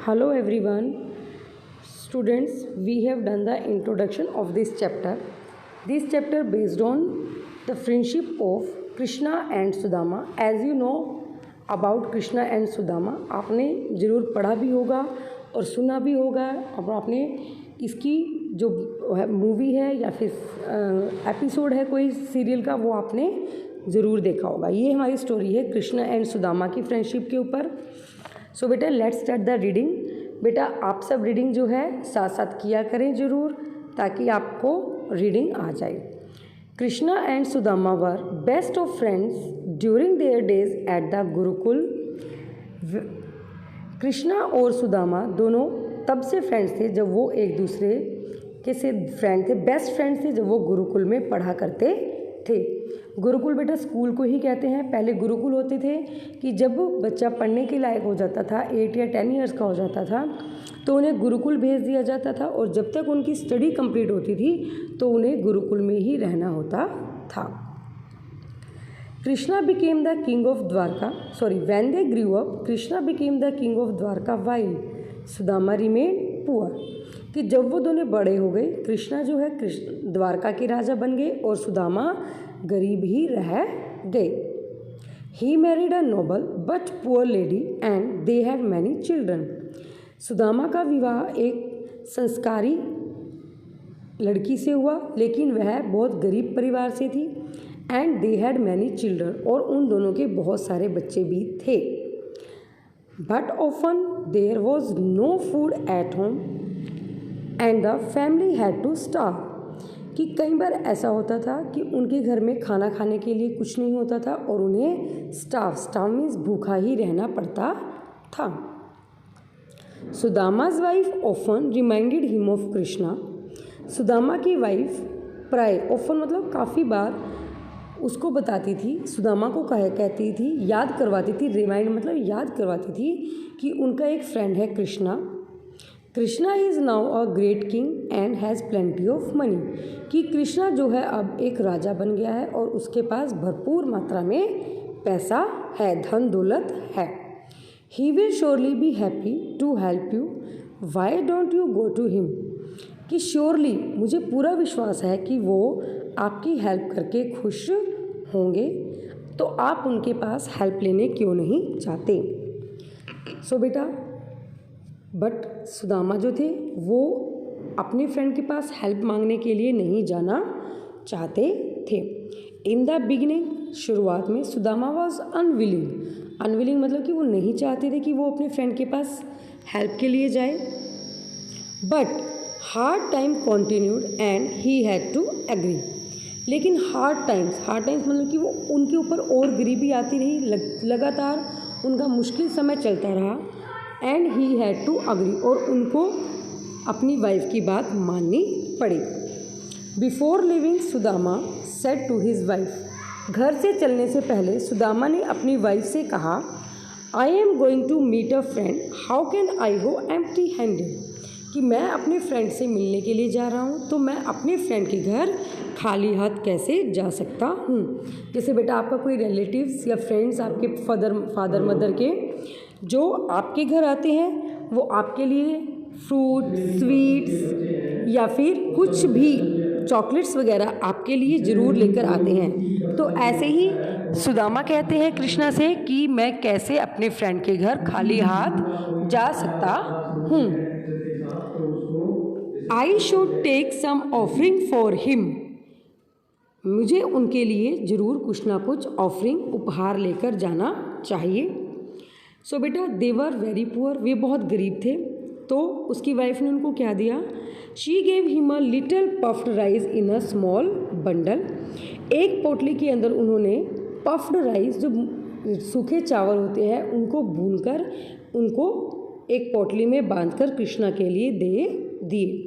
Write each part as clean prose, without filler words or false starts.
Hello everyone, students. We have done the introduction of this chapter. This chapter based on the friendship of Krishna and Sudama. As you know about Krishna and Sudama, आपने ज़रूर पढ़ा भी होगा और सुना भी होगा और आपने इसकी जो मूवी है या फिर एपिसोड है कोई सीरियल का वो आपने ज़रूर देखा होगा। ये हमारी स्टोरी है कृष्णा एंड सुदामा की फ्रेंडशिप के ऊपर। सो बेटा लेट्स स्टार्ट द रीडिंग। बेटा आप सब रीडिंग जो है साथ साथ किया करें ज़रूर ताकि आपको रीडिंग आ जाए। Krishna and Sudama were best of friends during their days at the Gurukul. Krishna और सुदामा दोनों तब से फ्रेंड्स थे जब वो एक दूसरे के से फ्रेंड थे, बेस्ट फ्रेंड्स थे जब वो गुरुकुल में पढ़ा करते थे। गुरुकुल बेटा स्कूल को ही कहते हैं। पहले गुरुकुल होते थे कि जब बच्चा पढ़ने के लायक हो जाता था, 8 या 10 ईयर्स का हो जाता था तो उन्हें गुरुकुल भेज दिया जाता था और जब तक उनकी स्टडी कंप्लीट होती थी तो उन्हें गुरुकुल में ही रहना होता था। Krishna became the king of Dwarka, when they grew up Krishna became the king of Dwarka while Sudama remain poor. कि जब वो दोनों बड़े हो गए, कृष्णा जो है द्वारका के राजा बन गए और सुदामा गरीब ही रह गए। He married a noble but poor lady and they had many children. Sudama का विवाह एक संस्कारी लड़की से हुआ लेकिन वह बहुत गरीब परिवार से थी। And they had many children और उन दोनों के बहुत सारे बच्चे भी थे। But often there was no food at home and the family had to starve. कि कई बार ऐसा होता था कि उनके घर में खाना खाने के लिए कुछ नहीं होता था और उन्हें स्टार्व मीन्स भूखा ही रहना पड़ता था। Sudama's wife often reminded him of Krishna. Sudama की वाइफ प्राय ऑफन मतलब काफ़ी बार उसको बताती थी, सुदामा को कहती थी, याद करवाती थी, रिमाइंड मतलब याद करवाती थी कि उनका एक फ्रेंड है Krishna. Krishna is now a great king and has plenty of money. कि कृष्णा जो है अब एक राजा बन गया है और उसके पास भरपूर मात्रा में पैसा है, धन दौलत है। He will surely be happy to help you, why don't you go to him. कि श्योरली मुझे पूरा विश्वास है कि वो आपकी हेल्प करके खुश होंगे, तो आप उनके पास हेल्प लेने क्यों नहीं जाते। सो बेटा बट सुदामा जो थे वो अपने फ्रेंड के पास हेल्प मांगने के लिए नहीं जाना चाहते थे। इन द बिगिनिंग शुरुआत में सुदामा वॉज अनविलिंग मतलब कि वो नहीं चाहते थे कि वो अपने फ्रेंड के पास हेल्प के लिए जाए। But hard time continued and he had to agree. लेकिन हार्ड टाइम्स मतलब कि वो उनके ऊपर और गरीबी आती रही, लगातार उनका मुश्किल समय चलता रहा। And he had to agree और उनको अपनी वाइफ की बात माननी पड़ी। Before living Sudama said to his wife. घर से चलने से पहले सुदामा ने अपनी वाइफ से कहा, I am going to meet a friend, how can I go empty handed. कि मैं अपने फ्रेंड से मिलने के लिए जा रहा हूँ तो मैं अपने फ्रेंड के घर खाली हाथ कैसे जा सकता हूँ। जैसे बेटा आपका कोई रिलेटिव्स या फ्रेंड्स आपके फादर मदर के जो आपके घर आते हैं वो आपके लिए फ्रूट स्वीट्स या फिर कुछ भी चॉकलेट्स वगैरह आपके लिए ज़रूर लेकर आते हैं। तो ऐसे ही सुदामा कहते हैं कृष्णा से कि मैं कैसे अपने फ्रेंड के घर खाली हाथ जा सकता हूँ। I should take some offering for him. मुझे उनके लिए ज़रूर कुछ ना कुछ ऑफरिंग उपहार लेकर जाना चाहिए। सो बेटा दे वर वेरी पुअर, वे बहुत गरीब थे। तो उसकी वाइफ ने उनको क्या दिया, she gave him a little puffed rice in a small bundle. एक पोटली के अंदर उन्होंने पफ्ड राइस जो सूखे चावल होते हैं उनको भूनकर उनको एक पोटली में बांधकर कृष्णा के लिए दे दिए।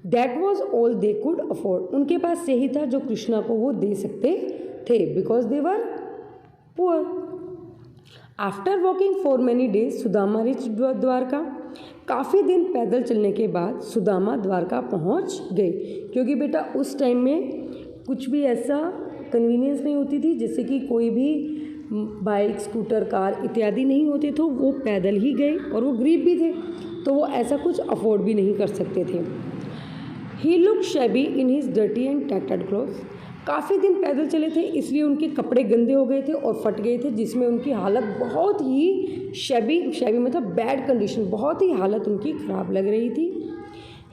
That was all they could afford. उनके पास यही था जो कृष्णा को वो दे सकते थे, because they were poor. After walking for many days Sudama rich Dwarka. काफ़ी दिन पैदल चलने के बाद सुदामा द्वारका पहुंच गए। क्योंकि बेटा उस टाइम में कुछ भी ऐसा कन्वीनियंस नहीं होती थी, जैसे कि कोई भी बाइक स्कूटर कार इत्यादि नहीं होते, तो वो पैदल ही गए और वो गरीब भी थे तो वो ऐसा कुछ अफोर्ड भी नहीं कर सकते थे। He look shabby in his dirty and tattered clothes. काफ़ी दिन पैदल चले थे इसलिए उनके कपड़े गंदे हो गए थे और फट गए थे, जिसमें उनकी हालत बहुत ही शैबी मतलब बैड कंडीशन, बहुत ही हालत उनकी ख़राब लग रही थी।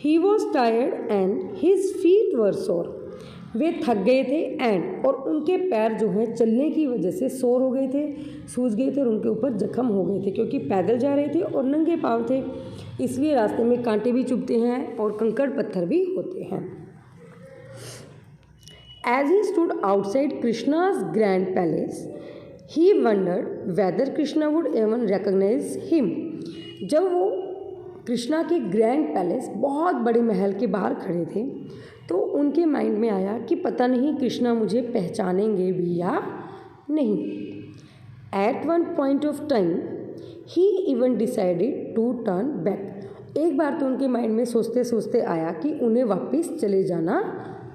He was tired and his feet were sore. वे थक गए थे एंड और उनके पैर जो हैं चलने की वजह से सोर हो गए थे, सूज गए थे और उनके ऊपर जख्म हो गए थे, क्योंकि पैदल जा रहे थे और नंगे पाँव थे, इसलिए रास्ते में कांटे भी चुभते हैं और कंकड़ पत्थर भी होते हैं। As he stood outside Krishna's grand palace, he wondered whether Krishna would even recognize him. जब वो कृष्णा के ग्रैंड पैलेस बहुत बड़े महल के बाहर खड़े थे तो उनके माइंड में आया कि पता नहीं कृष्णा मुझे पहचानेंगे भी या नहीं। At one point of time, he even decided to turn back. एक बार तो उनके माइंड में सोचते सोचते आया कि उन्हें वापस चले जाना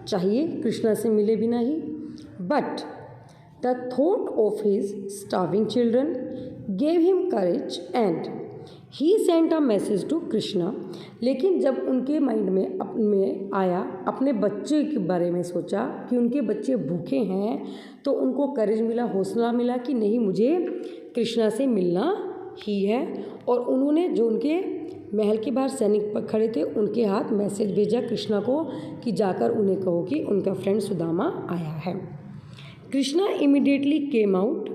चाहिए कृष्णा से मिले बिना ही। But the thought of his starving children gave him courage and he sent a message to Krishna. लेकिन जब उनके माइंड में आया, अपने बच्चे के बारे में सोचा कि उनके बच्चे भूखे हैं, तो उनको करेज मिला, हौसला मिला कि नहीं, मुझे कृष्णा से मिलना ही है। और उन्होंने जो उनके महल के बाहर सैनिक खड़े थे उनके हाथ मैसेज भेजा कृष्णा को कि जाकर उन्हें कहो कि उनका फ्रेंड सुदामा आया है। Krishna immediately came out,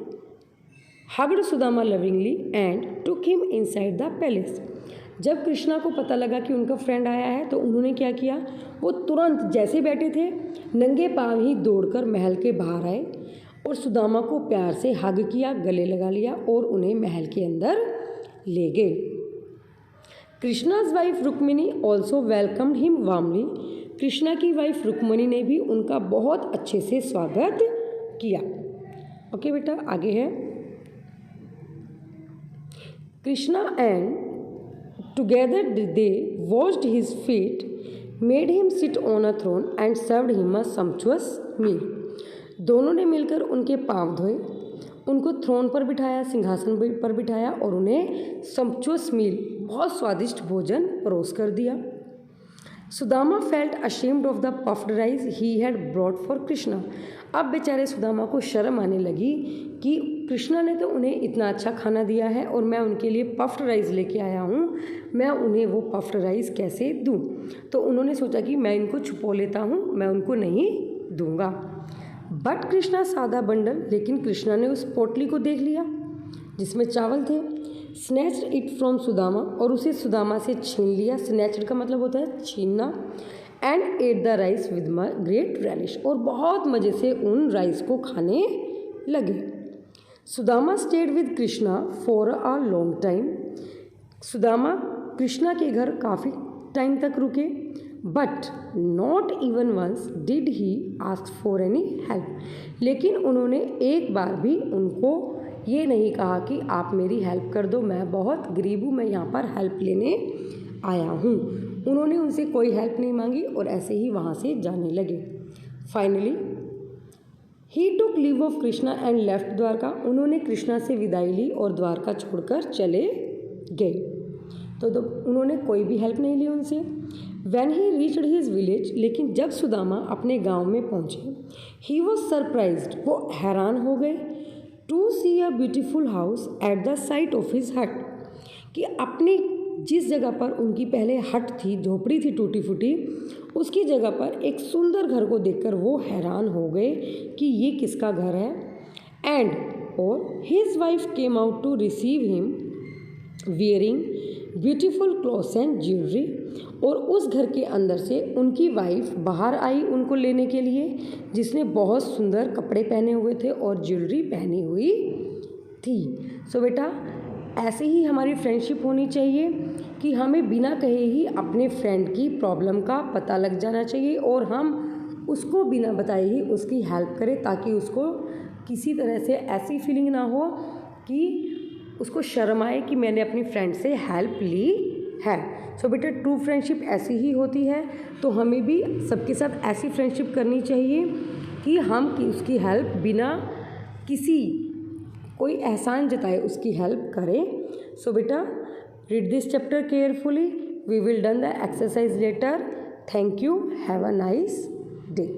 hugged Sudama lovingly and took him inside the palace. जब कृष्णा को पता लगा कि उनका फ्रेंड आया है तो उन्होंने क्या किया, वो तुरंत जैसे बैठे थे नंगे पाँव ही दौड़कर महल के बाहर आए और सुदामा को प्यार से हग किया, गले लगा लिया और उन्हें महल के अंदर ले गए। Krishna's wife Rukmini also welcomed him warmly. Krishna की वाइफ रुक्मिणी ने भी उनका बहुत अच्छे से स्वागत किया। ओके बेटा, आगे है। Krishna and together they washed his feet, made him sit on a throne and served him a sumptuous meal. दोनों ने मिलकर उनके पाँव धोए, उनको थ्रोन पर बिठाया, सिंहासन पर बिठाया और उन्हें सम्पचुअस मील, बहुत स्वादिष्ट भोजन परोस कर दिया। Sudama felt ashamed of the puffed rice he had brought for Krishna. अब बेचारे सुदामा को शर्म आने लगी कि कृष्णा ने तो उन्हें इतना अच्छा खाना दिया है और मैं उनके लिए पफ्ड राइस लेके आया हूँ, मैं उन्हें वो पफ्ड राइस कैसे दूँ। तो उन्होंने सोचा कि मैं इनको छुपो लेता हूँ, मैं उनको नहीं दूँगा। बट कृष्णा सादा बंडल, लेकिन कृष्णा ने उस पोटली को देख लिया जिसमें चावल थे। स्नैच्ड इट फ्रॉम सुदामा, और उसे सुदामा से छीन लिया। स्नैच्ड का मतलब होता है छीनना। And ate the rice with great relish, और बहुत मज़े से उन राइस को खाने लगे। Sudama stayed with Krishna for a long time. Sudama Krishna के घर काफ़ी टाइम तक रुके, but not even once did he ask for any help. लेकिन उन्होंने एक बार भी उनको ये नहीं कहा कि आप मेरी हेल्प कर दो, मैं बहुत गरीब हूँ, मैं यहाँ पर हेल्प लेने आया हूँ। उन्होंने उनसे कोई हेल्प नहीं मांगी और ऐसे ही वहाँ से जाने लगे। Finally he took leave of Krishna and left Dwarka. उन्होंने कृष्णा से विदाई ली और द्वारका छोड़कर चले गए। तो उन्होंने कोई भी हेल्प नहीं ली उनसे। When he reached his village, लेकिन जब सुदामा अपने गांव में पहुँचे, he was surprised, वो हैरान हो गए, to see a beautiful house at the site of his hut, कि अपनी जिस जगह पर उनकी पहले हट थी, झोपड़ी थी टूटी फूटी, उसकी जगह पर एक सुंदर घर को देखकर वो हैरान हो गए कि ये किसका घर है। एंड और his wife came out to receive him wearing beautiful clothes and jewellery, और उस घर के अंदर से उनकी वाइफ बाहर आई उनको लेने के लिए, जिसने बहुत सुंदर कपड़े पहने हुए थे और ज्वेलरी पहनी हुई थी। सो बेटा, ऐसे ही हमारी फ्रेंडशिप होनी चाहिए कि हमें बिना कहे ही अपने फ्रेंड की प्रॉब्लम का पता लग जाना चाहिए और हम उसको बिना बताए ही उसकी हेल्प करें, ताकि उसको किसी तरह से ऐसी फीलिंग ना हो कि उसको शर्म आए कि मैंने अपनी फ्रेंड से हेल्प ली है। सो बेटा, ट्रू फ्रेंडशिप ऐसी ही होती है, तो हमें भी सबके साथ ऐसी फ्रेंडशिप करनी चाहिए कि हम उसकी हेल्प बिना किसी कोई एहसान जताए उसकी हेल्प करें। सो बेटा, Read this chapter carefully. We will done the exercise later. Thank you. Have a nice day.